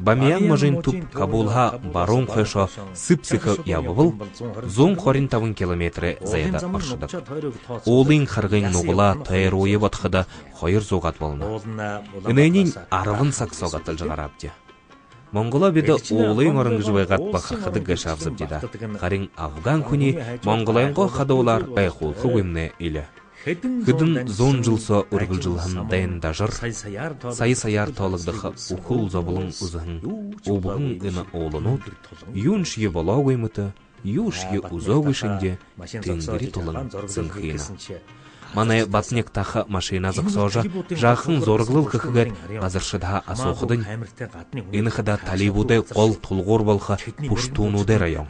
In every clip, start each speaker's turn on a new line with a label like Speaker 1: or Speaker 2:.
Speaker 1: Бамиян мажин туп Кабулха барон хэшо сыпсыхы ябывыл 125 километре зайда маршрут. Олын харгын нугула тайруе батхада 200 болна. Иненин арвын саксогатыл жыгарабди. Монгола биде олын орынгжыбайгат бахырхыды гашавзып дида. Харин Афган хуни монголайнго хадолар байхулхы уймне иле. Хыдын 10 жылса ургылжылхан дайын дажыр, сайы-саяр талыгдыхы ухул забылын узыхын, обығын гына олынуд, юн шие бала оймыты, ю шие уза вышынде, тенгери толын зынхина. Маны батнек тахы машина зықсожа, жақын зорғылыл көхігер ғазыршыда асоқыдын, инықыда талибуды қол тұлғыр болға пұштуынуды район.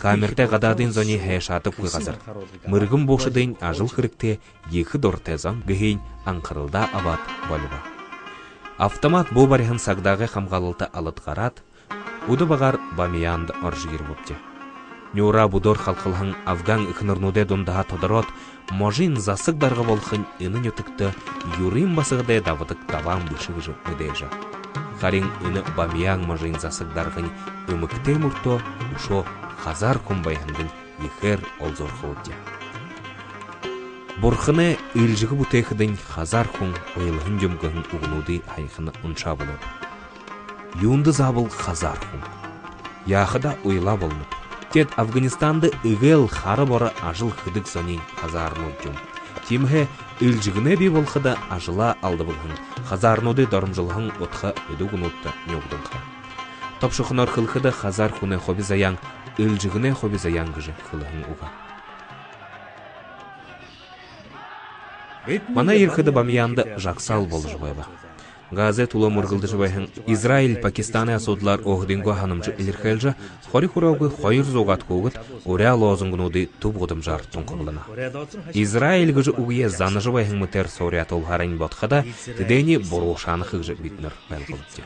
Speaker 1: Камерте ғададын зони хайшатып қойғазыр. Мұргым бошыдын ажыл қырыкте екі дортезан гейін аңқырылда абат болуға. Автомат бұл барихын сағдағы қамғалылты алыт қарат, уды бағар Бамиянды аржығыр бұпте. Нюра будор халқылғын Афган үкінірнуде дұндаға тодырот, можин засыгдарга болхын ынын өтікті юрин басығыдай давыдық даван бұшығы өдейжі. Харин ыны Бамиян можин засыгдарғын үмікте мұрто ұшо хазар күмбайхындың ехер олзорғы өтде. Бұрхыны үлжігі бұтейхыдың хазар күн ойылғын жөмгіғын ұғынуды айқыны ұнша болып. Юнды забыл хазар күн. Яхыда ойла болынып. Тет Афганистанды үгел хары бора ажыл хыдык сонин хазарнуддум. Тимхе үлжігіне бей болхыда ажыла алды бұлхын, хазарнуды дорымжылхын отха өдігінутта нёгдыңха. Топшықынар қылхыда хазар хуне хобизаян, үлжігіне хобизаян гыжы қылхын уға. Мана ерхыды Бамиянды жақсал бол жыбайба. Газет улы мұрғылды жыбайхын Израиль, Пакистаны асудлар оғдинго ханымжы илірхелжі, хори хурауғы хойыр зоғат көғыт, оря лозунгынуды туб ғыдым жартын қылына. Израиль гыжы уғие заны жыбайхын мұтер сорият олғарайн ботқада, тедені борушаны қығжы бітнір бәлғылыпте.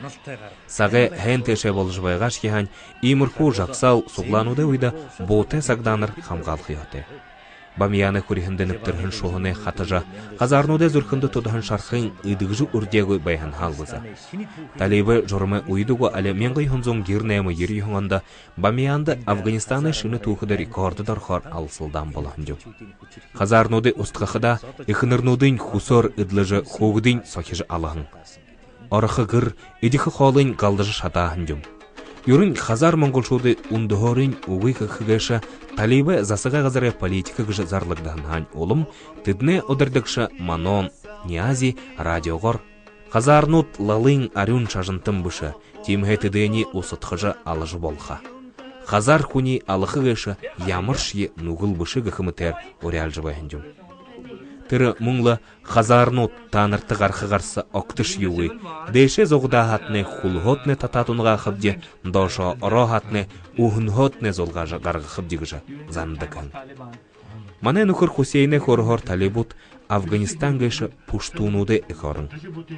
Speaker 1: Сағы хэн теше бол жыбайға шкехан, имырху жақсал суғлануды ұйда боте сағданыр қамғал қияты. Бамияны көріхінденіп шоғыны қатыжа, қазарнуды зүркінді тұдығын шарқын ұйдығжы үрдегі байхан халғыза. Талибы жұрымы ұйдығы әлі менғай хүнзон гернәймі ері юғанда, Бамиянды Афганистаны шыны туқыды рекорды дархар алсылдан болағынды. Қазарнуды ұстқақыда, иқынырнудың хусор үдліжі хоғыдың сақежі алағын. Арықы ғыр, едіқі қолын қалдыжы шатағындым. Юрын хазар монголшуды ундығырын уғы қықығыша талибы засыға ғазары политика ғыжы зарлығдағын олым, тыдны одырдықшы манон, ниази, радиоғыр. Хазарнут лалың арюн шажынтым бұшы, тимхе тыдыны ұсытқыжы алыжы болға. Хазар хуни алықығышы ямырши нұғыл бұшы ғықымытер орялжы байындым. Тыры мұңлы хазарнут танырты ғарқығарсы оқтыш юғы, дейше зоғда хатны хулғотны тататынға қыбде, дошо оро хатны ухынғотны золға ғарғы қыбдегіжі зандығын. Мане нүкір Хусейне хорғыр талибут Афганистан гайшы пуштунуды иқорын.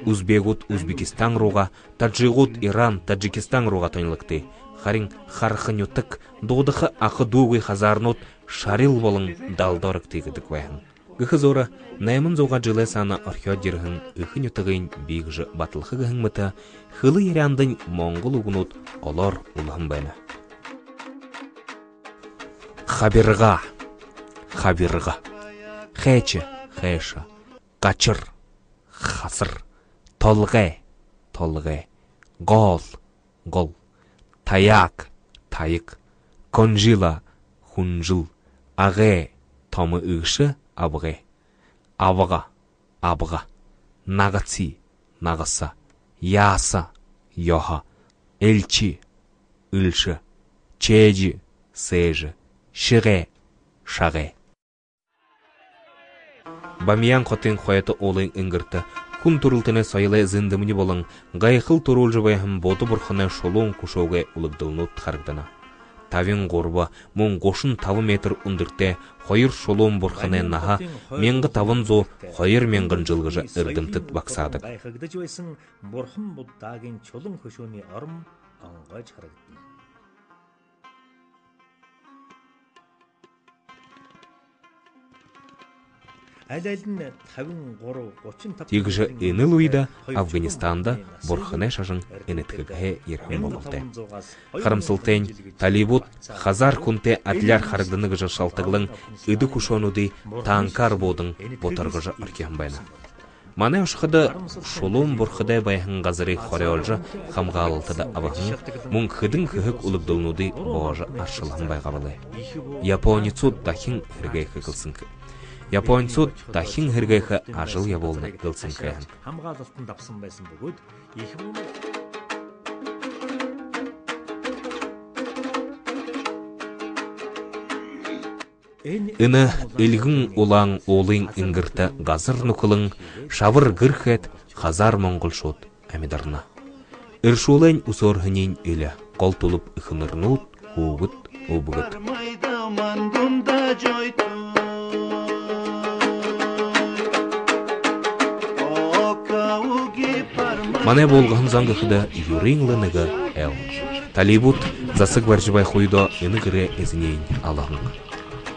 Speaker 1: Узбегут Узбекистан руға, Таджигут Иран, Таджикистан руға тойнылықты. Харин харқын ютық, доғдықы ақы дуғы хазарнут шарил болын далдорық тегідік вайын. Гыхызора наймын зоға жылы саны археодерғын үхін үтігін бейгіжі батылқы ғың мұты хылы еряндың моңғыл ұғынут олар ұлығын бәні. Хабирға, хабирға, хэчі, хэша, қачыр, хасыр, толғай, толғай, ғол, ғол, таяк, тайық, конжила, хунжыл, ағай, томы үгші, абғы, абыға, абыға, нағыци, нағыса, яса, йоха, элчи, үлші, чежі, сейжі, шығы, шағы. Бамиян хотын хойты олын ингирті, күн турылтыны сайылы зіндіміне болың, ғайқыл турул жыбайхым боды бұрхыны шолуын күшоуға улыгдылынут қаргдана. Тавин ғорба, мұн ғошын тавы метр ұндырте, хойыр шолуын бұрхыны наға, менгі тавын зо, хойыр менгін жылғыжы үрдімтіт бақсадық. Тегіжі еніл ұйда Афганистанда бұрхыны шажын енеткіге ерхен болғылды. Қарымсылтен Талибут Хазар күнте әділер қарғдыныгыжы шалтығылың үді күшонуды танкар бодың ботарғыжы үркен байна. Мане ұшқыды шолуын бұрхыдай байхын ғазыры қоры олжы қамға алылтыды абағын мұң қыдың қығық ұлыбдылнуды боғажы аршылан байғабылы. Японицуд дахин үргей қықылсын кіп. Японцуд дахин хергайха ажыл яболны гылсын кайхан. Ины илгін улаң олың ингірті ғазыр нұқылың шавыр гірхет Хазар Монғолшот әмедарна. Иршулайн усорхынен илі қол тұлып ұхынырнуд хуғыт обығыт. Мане болғын заңғықыда юринлыныға әл. Талибут засық варжыбай қойда үніғірі әзінейін алағын.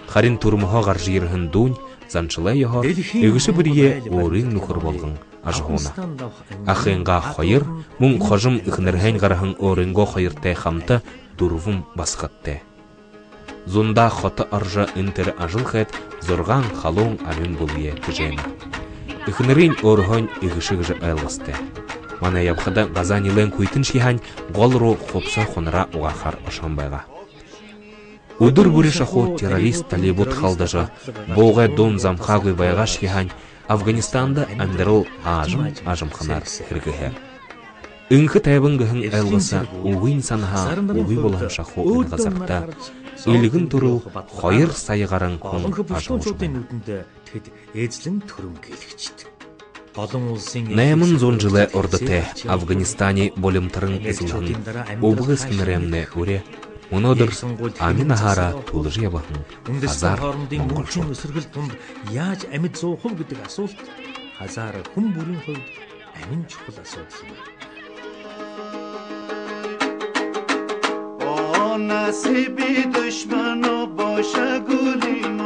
Speaker 1: Харин турмыға ғаржиырғын дұн, занчылай яға өгіші бірге орын нұқыр болғын ажғуна. Ақынға қойыр, мұң қожым үхінірхен ғарағын орынға қойыртай қамты дұрвым басқатты. Зунда хоты аржа үнтері ажыл қәт зорған қалуң алын болуе күжені. Үхінірін орғын үгішігіжі айлғысты. Мана ябқыда ғазанилен көйтін шихань ғолыру қопса қоныра уғахар ұшанбайға. Удыр бүрі шаху террорист Талибут қалдыжы боғай дон замқағый байға шихань Афганистанда әмдіріл ажым-қанар хіргігі. Үңкі тайбыңғығын айлғыса уғын санға уғый болған шаху үн ғазақта үлігін тұрыл қойыр сайығарын күн ажымышын. Наймын зонжилы ордыте Афганистане болымтырын ізілін обығыз кінірімні өре, мұнодыр амин ахара тулыжы ябахын Хазар Монғолшот.
Speaker 2: Яаж амьд зоохов гэдэг асуулт Хазар хүн бүрийн хувьд амин чухал асуудал юм.
Speaker 3: O nasibi düşmanı boşa gülüm.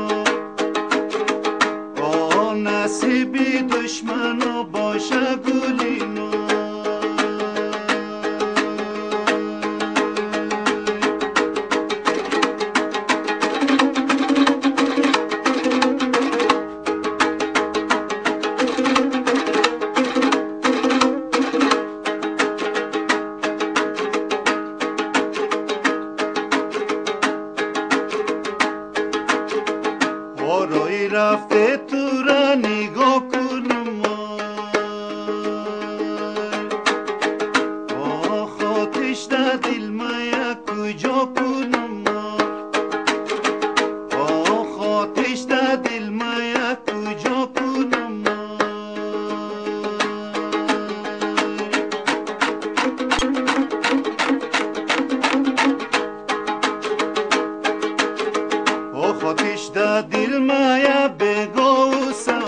Speaker 3: Nasibi düşmanı boşa gülüm. Oroy rafte turani gokunum. O khotishda dilmaya kujokunum. O khotishda dilmaya kujokunum. O khotishda dilmaya bego sa